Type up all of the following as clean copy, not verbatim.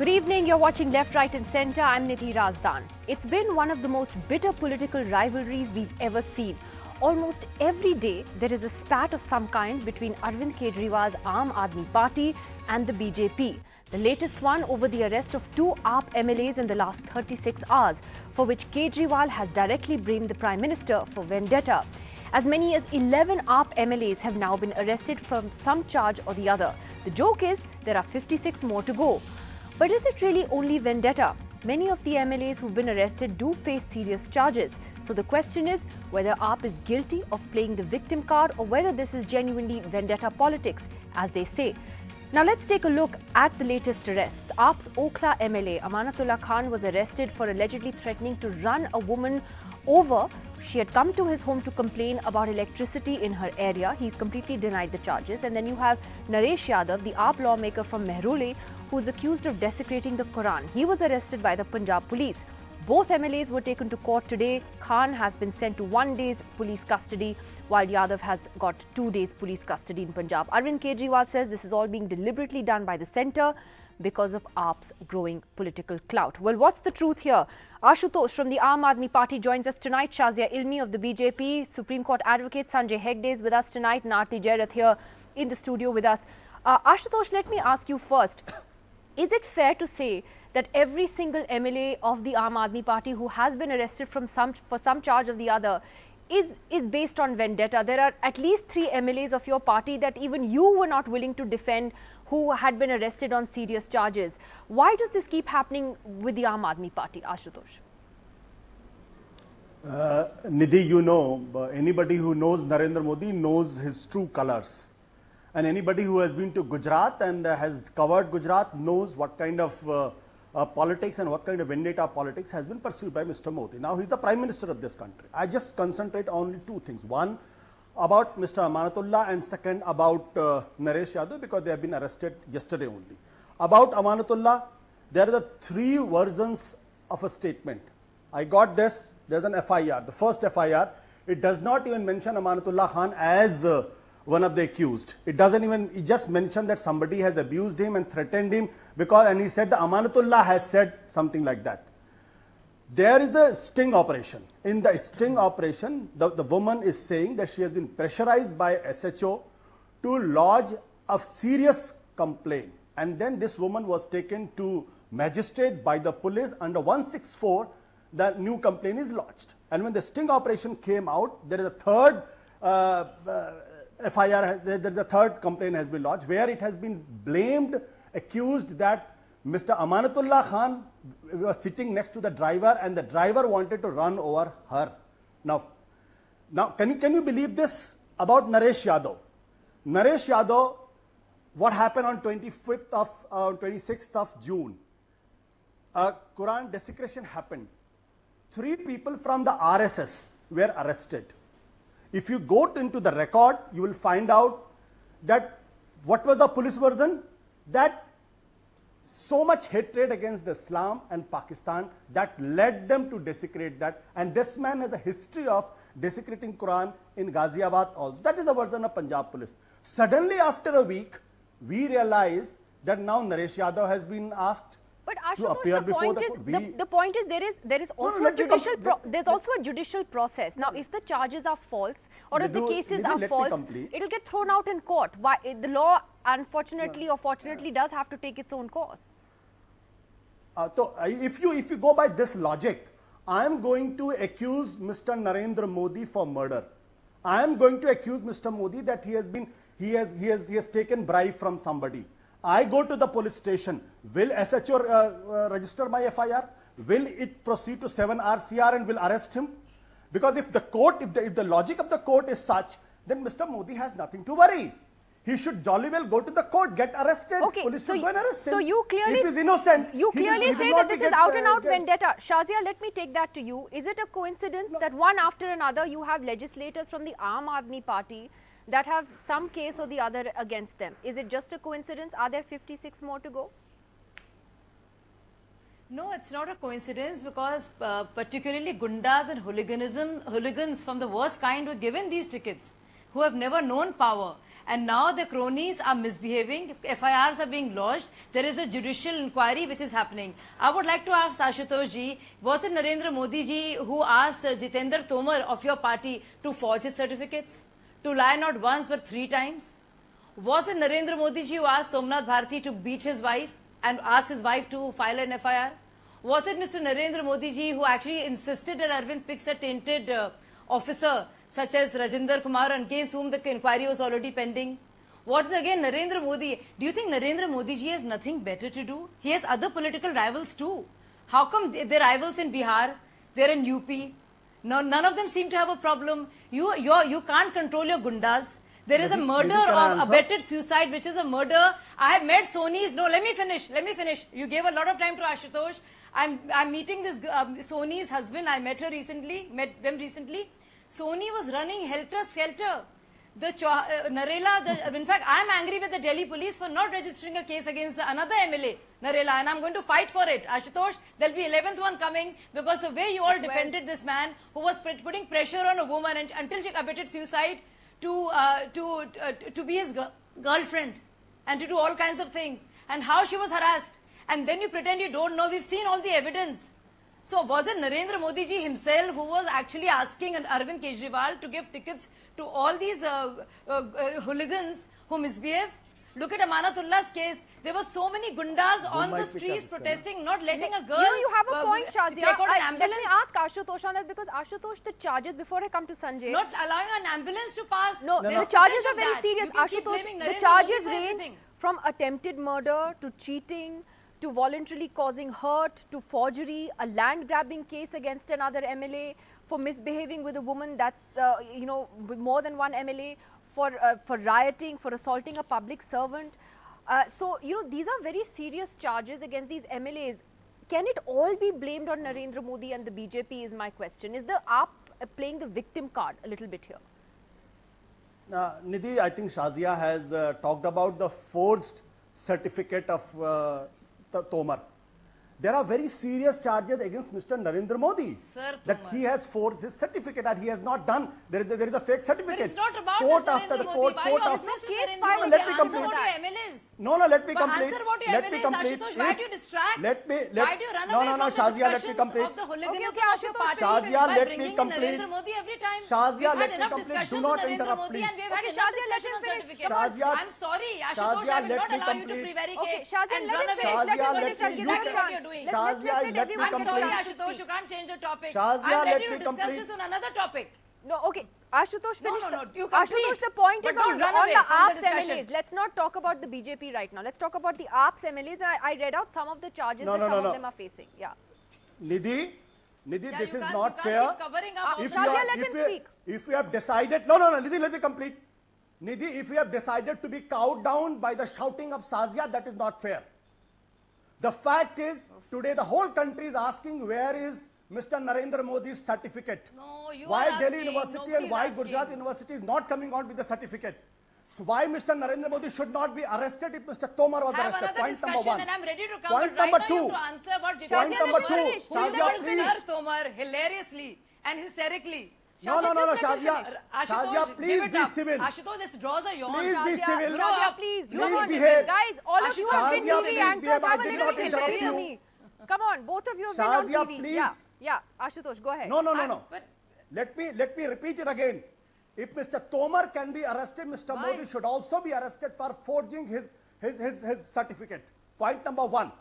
Good evening, you're watching Left, Right and Centre. I'm Nidhi Razdan. It's been one of the most bitter political rivalries we've ever seen. Almost every day, there is a spat of some kind between Arvind Kejriwal's Aadmi party and the BJP. The latest one over the arrest of two AAP MLAs in the last 36 hours, for which Kejriwal has directly blamed the Prime Minister for Vendetta. As many as 11 AAP MLAs have now been arrested from some charge or the other. The joke is, there are 56 more to go. But is it really only vendetta? Many of the MLAs who've been arrested do face serious charges. So the question is whether AAP is guilty of playing the victim card or whether this is genuinely vendetta politics, as they say. Now let's take a look at the latest arrests. AAP's Okhla MLA Amanatullah Khan was arrested for allegedly threatening to run a woman over. She had come to his home to complain about electricity in her area. He's completely denied the charges. And then you have Naresh Yadav, the AAP lawmaker from Mehrole, who is accused of desecrating the Quran. He was arrested by the Punjab police. Both MLAs were taken to court today. Khan has been sent to 1 day's police custody, while Yadav has got 2 days police custody in Punjab. Arvind Kejriwal says this is all being deliberately done by the centre because of AAP's growing political clout. Well, what's the truth here? Ashutosh from the Aadmi party joins us tonight. Shazia Ilmi of the BJP, Supreme Court advocate Sanjay Hegde is with us tonight. Narti Jairath here in the studio with us. Ashutosh, let me ask you first. Is it fair to say that every single MLA of the Aadmi party who has been arrested for some charge of the other is based on vendetta? There are at least 3 MLAs of your party that even you were not willing to defend, who had been arrested on serious charges. Why does this keep happening with the Aadmi party, Ashutosh? Nidhi, you know, anybody who knows Narendra Modi knows his true colors. And anybody who has been to Gujarat and has covered Gujarat knows what kind of politics and what kind of vendetta politics has been pursued by Mr. Modi. Now, he's the Prime Minister of this country. I just concentrate on only 2 things. One, about Mr. Amanatullah, and second, about Naresh Yadav, because they have been arrested yesterday only. About Amanatullah, there are the 3 versions of a statement. I got this, there's an FIR. The first FIR, it does not even mention Amanatullah Khan as one of the accused. It doesn't even, it just mentioned that somebody has abused him and threatened him because, and he said the Amanatullah has said something like that. There is a sting operation. In the sting operation, the woman is saying that she has been pressurized by SHO to lodge a serious complaint. And then this woman was taken to magistrate by the police under 164, the new complaint is lodged. And when the sting operation came out, there is a third FIR, there's a third complaint has been lodged where it has been blamed, accused that Mr. Amanatullah Khan was sitting next to the driver and the driver wanted to run over her. Now can you believe this about Naresh Yadav? Naresh Yadav, what happened on 26th of June? Quran desecration happened. 3 people from the RSS were arrested. If you go into the record, you will find out that what was the police version? That so much hatred against Islam and Pakistan that led them to desecrate that. And this man has a history of desecrating Quran in Ghaziabad also. That is a version of Punjab police. Suddenly after a week, we realized that now Naresh Yadav has been asked but Ashutosh, the point is there is also there's also a judicial process. Now, if the charges are false or if the cases are false, it will get thrown out in court. Why the law, unfortunately or fortunately, does have to take its own course. So, if you go by this logic, I am going to accuse Mr. Narendra Modi for murder. I am going to accuse Mr. Modi that he has taken bribe from somebody. I go to the police station. Will SHO register my FIR? Will it proceed to 7 RCR and will arrest him? Because if the court, if the logic of the court is such, then Mr. Modi has nothing to worry. He should jolly well go to the court, get arrested. Okay, police will go and arrest him. So you clearly, if he's innocent, you clearly say that this is out and out vendetta. Shazia, let me take that to you. Is it a coincidence that one after another you have legislators from the Aadmi party that have some case or the other against them? Is it just a coincidence? Are there 56 more to go? No, it's not a coincidence because particularly gundas and hooligans from the worst kind were given these tickets, who have never known power. and now the cronies are misbehaving. FIRs are being lodged. There is a judicial inquiry which is happening. I would like to ask Ashutosh ji, was it Narendra Modi ji who asked Jitendra Tomar of your party to forge his certificates? To lie not once but 3 times? Was it Narendra Modi ji who asked Somnath Bharti to beat his wife and asked his wife to file an FIR? Was it Mr. Narendra Modi ji who actually insisted that Arvind picks a tainted officer such as Rajinder Kumar, against whom the inquiry was already pending? What is again Narendra Modi? Do you think Narendra Modi ji has nothing better to do? He has other political rivals too. How come they're rivals in Bihar? They're in UP. No, none of them seem to have a problem. You can't control your gundas. There is a murder of abetted suicide, which is a murder. I have met Soni's. No, let me finish. You gave a lot of time to Ashutosh. I'm meeting this Soni's husband. I met them recently. Soni was running helter-skelter. Narela, in fact, I'm angry with the Delhi police for not registering a case against another MLA, Narela, and I'm going to fight for it. Ashutosh, there'll be 11th one coming, because the way you all defended this man who was putting pressure on a woman and until she abetted suicide to be his girlfriend and to do all kinds of things, and how she was harassed, and then you pretend you don't know. We've seen all the evidence. So was it Narendra Modi ji himself who was actually asking Arvind Kejriwal to give tickets to all these hooligans who misbehave? Look at Amanatullah's case. There were so many gundas on the streets protesting, not letting a girl you have a point, Shazia. take out an Let ambulance. me ask Ashutosh on that, because Ashutosh, the charges, before I come to Sanjay. Not allowing an ambulance to pass. No, There is the charges are footage very of that. serious. You can keep Ashutosh, blaming the Narendra charges Modi for range everything. from attempted murder to cheating to voluntarily causing hurt to forgery, a land grabbing case against another MLA for misbehaving with a woman, that's with more than one MLA, for rioting, for assaulting a public servant. So these are very serious charges against these MLAs. Can it all be blamed on Narendra Modi and the BJP is my question. Is the AAP playing the victim card a little bit here? Nidhi, I think Shazia has talked about the forged certificate of Tomar. There are very serious charges against Mr. Narendra Modi. Sir, that Tomar. he has forged his certificate and he has not done. There is a fake certificate. But it's not about court Narendra after the Modi. court, Why you court obsessed after. with case Narendra file, Modi? let me Answer complete. what your MLAs. No, let me But complete. answer what your Let me MLAs, complete. Ashutosh. Why do you distract? Why do you run No, away no, no, from the Shazia, let me discussions complete. of the hooliganism Okay, of your Ashutosh, party Shazia, by let me bringing in complete. Narendra Modi every time? Shazia, We've had let me enough complete. discussions Do not with Narendra interrupt, Modi please. and we've had Okay, enough Shazia, let discussion him on finish. certificates. Shazia, I'm sorry, Ashutosh, Shazia, I will let not me allow you to complete. prevaricate Okay, Shazia, and let run him away. finish. Shazia, Let him let finish. me- I'll give you him a can- chance. You're doing. Shazia, let me I'm sorry, complete. Ashutosh, you can't change the topic. Shazia, I'm let ready me to discuss complete. this on another topic. No, okay. Ashutosh, No, finish. no, no, you Ashutosh, complete. the point But is don't on run the away from the AAP's discussion. MLAs. Let's not talk about the BJP right now. Let's talk about the AAP's MLAs. I read out some of the charges No, that no, some no, of no. them are facing. Yeah. Nidhi, Yeah, this you is can't- not you fair. can't keep covering up all If that. you Shazia, are- let if him you- speak. If you have decided, no, Nidhi, let me complete. Nidhi, if you have decided to be cowed down by the shouting of Shazia, that is not fair. The fact is, today the whole country is asking where is Mr. Narendra Modi's certificate. No, you Why are Delhi asking, University nobody and is why asking. Gujarat University is not coming out with the certificate? So why Mr. Narendra Modi should not be arrested if Mr. Tomar was Have arrested? another Point number discussion one. and I'm ready to come. Point but right number now you two. have to answer about Point Jitendra number Tomar, two. who Shazia, insulted please. Sir Tomar hilariously and hysterically. No, Shazia. Ashutosh, Shazia, give please it be up. civil. Ashutosh, this draws a yawn. Please be Shazia, civil. Grow Shazia, up. please. You Come Please on, behave. guys. All of you have been Shazia, TV please anchors. behave. I Have a did little not bit interrupt hilarious you. me. Come on, both of you have been on Shazia, TV. please. Yeah. Ashutosh, go ahead. No. But Let me repeat it again. If Mr. Tomar can be arrested, Mr. Why? Modi should also be arrested for forging his certificate. Point number one.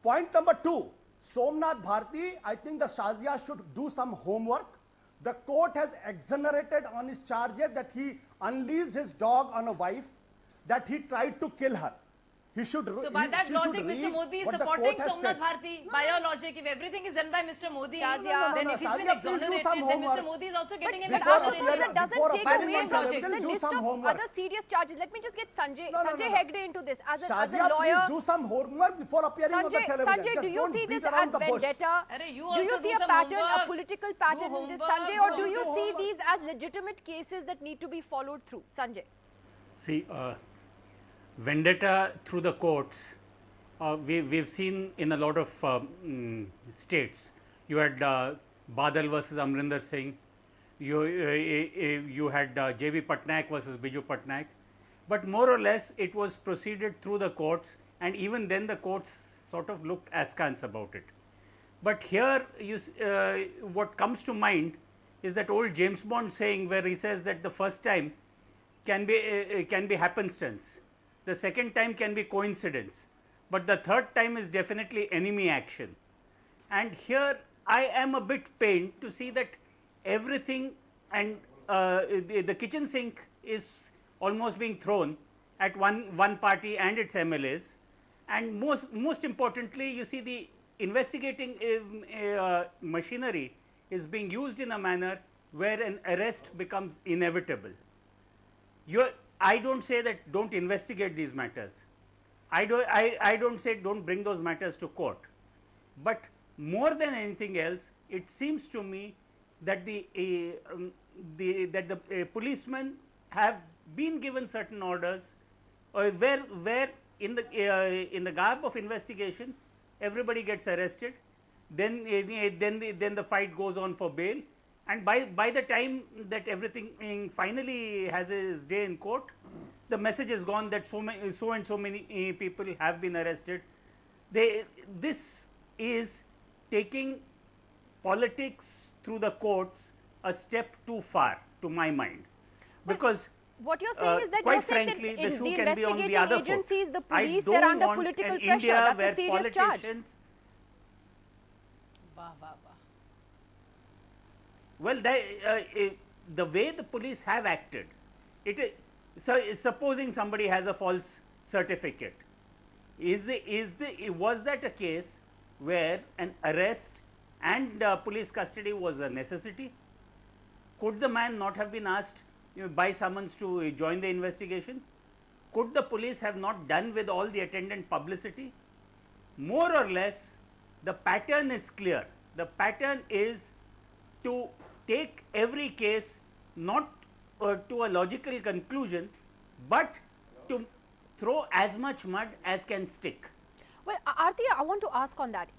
Point number two. Somnath Bharti, I think the Shazia should do some homework. The court has exonerated on his charges that he unleashed his dog on a wife, that he tried to kill her. He should. so by that she logic, should Mr. read Modi is what the supporting court has Somnath said. Bharti. By your logic, if everything is done by Mr. Modi, Shazia. then No, if he's been Shazia, please do exonerated, some then Mr. homework. Modi is also getting an But Before Ashutosh, appearing- that doesn't before take appearing away on from television, the do list some of homework. other serious charges. Let me just get Sanjay No. Hegde into this. As a Shazia, lawyer, please do some homework before appearing on the television. Sanjay, Just do you don't see beat this around as the bush. vendetta? Arre, you Do you also see do a some pattern, a homework. political pattern Do in this, homework. Sanjay, or No, do you do see homework. these as legitimate cases that need to be followed through? Sanjay. See, vendetta through the courts, we've seen in a lot of states. You had Badal versus Amrinder Singh. You had J.B. Patnaik versus Biju Patnaik. but more or less it was proceeded through the courts, and even then the courts sort of looked askance about it. But here what comes to mind is that old James Bond saying where he says that the first time can be happenstance, the second time can be coincidence, but the third time is definitely enemy action. And here I am a bit pained to see that everything and the kitchen sink is almost being thrown at one party and its MLAs, and most importantly, you see the investigating machinery is being used in a manner where an arrest becomes inevitable. I don't say that don't investigate these matters. I don't say don't bring those matters to court, but more than anything else, it seems to me that the policemen have been given certain orders, where in the garb of investigation, everybody gets arrested. Then the fight goes on for bail, and by the time that everything finally has its day in court, the message is gone that so and so many people have been arrested. This is taking politics through the courts a step too far, to my mind, because what you're saying is that quite you're saying frankly, that the shoe the can be on the investigating other agencies, foot. the police, I they're don't under want political an pressure. India That's where a serious charge. politicians. Well, the way the police have acted, so supposing somebody has a false certificate, was that a case where an arrest and police custody was a necessity? Could the man not have been asked by summons to join the investigation? Could the police have not done with all the attendant publicity? More or less, the pattern is clear. The pattern is to take every case not to a logical conclusion, but to throw as much mud as can stick. Well, Aarti, I want to ask on that.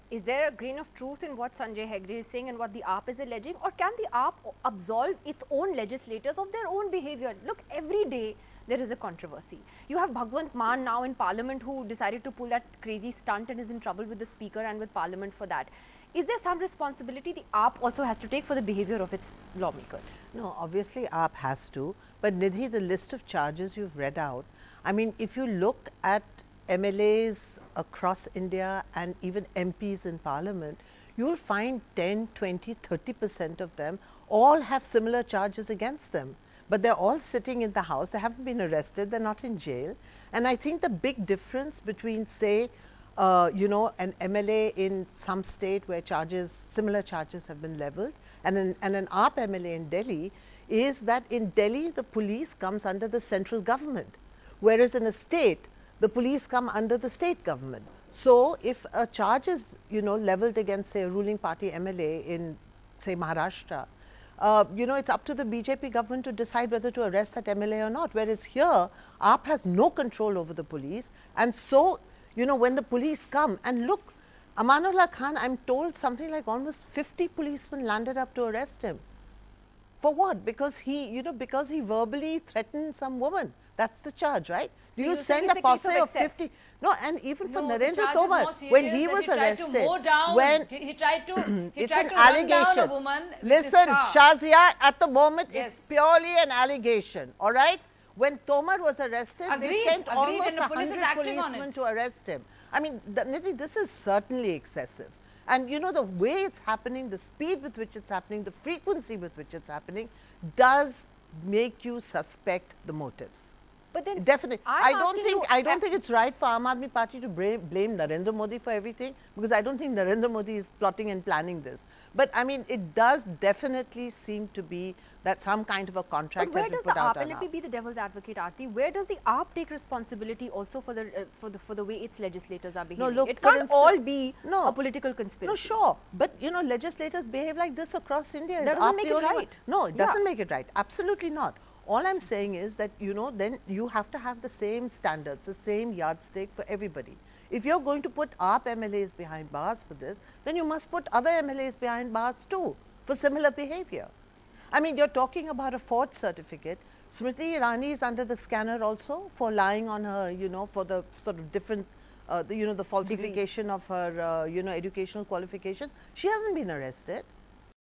Is there a grain of truth in what Sanjay Hegde is saying and what the AAP is alleging, or can the AAP absolve its own legislators of their own behavior? Look, every day there is a controversy. You have Bhagwant Mann now in Parliament who decided to pull that crazy stunt and is in trouble with the Speaker and with Parliament for that. Is there some responsibility the AAP also has to take for the behavior of its lawmakers? No, obviously AAP has to, but Nidhi, the list of charges you've read out, I mean, if you look at MLAs across India and even MPs in Parliament, you'll find 10, 20, 30% of them all have similar charges against them. But they're all sitting in the house, they haven't been arrested, they're not in jail. And I think the big difference between, say, an MLA in some state where similar charges have been leveled, and an AAP MLA in Delhi, is that in Delhi the police comes under the central government, whereas in a state the police come under the state government. So if a charge is leveled against, say, a ruling party MLA in, say, Maharashtra, it's up to the BJP government to decide whether to arrest that MLA or not, whereas here AAP has no control over the police. And so when the police come, and look, Amanullah Khan, I'm told something like almost 50 policemen landed up to arrest him. For what? Because he verbally threatened some woman. That's the charge, right? So you send a posse of 50. No, and even for Narendra Tomar, when he was arrested, he tried to it's run an down allegation. a woman. Listen, Shazia, at the moment, Yes. it's purely an allegation, all right? When Tomar was arrested, they sent almost and the police is 100 acting on policemen it. to arrest him. I mean, Nidhi, this is certainly excessive. And the way it's happening, the speed with which it's happening, the frequency with which it's happening, does make you suspect the motives. But then Definitely. I I'm don't think it's right for Aam Aadmi Party to blame Narendra Modi for everything, because I don't think Narendra Modi is plotting and planning this. But I mean, it does definitely seem to be that some kind of a contract But has where been does the put out AAP, on and let me be the devil's advocate, Aarti, where does the AAP take responsibility also for the way its legislators are behaving? look, it for can't instance- all be No. a political conspiracy. No, sure. But, legislators behave like this across India. That Is doesn't AAP make the it only one? right. No, it Yeah. doesn't make it right. Absolutely not. All I'm saying is that, then you have to have the same standards, the same yardstick for everybody. If you're going to put AAP MLAs behind bars for this, then you must put other MLAs behind bars too for similar behavior. I mean, you're talking about a fourth certificate. Smriti Irani is under the scanner also for lying on her, you know, for the sort of different, the falsification of her, educational qualification. She hasn't been arrested.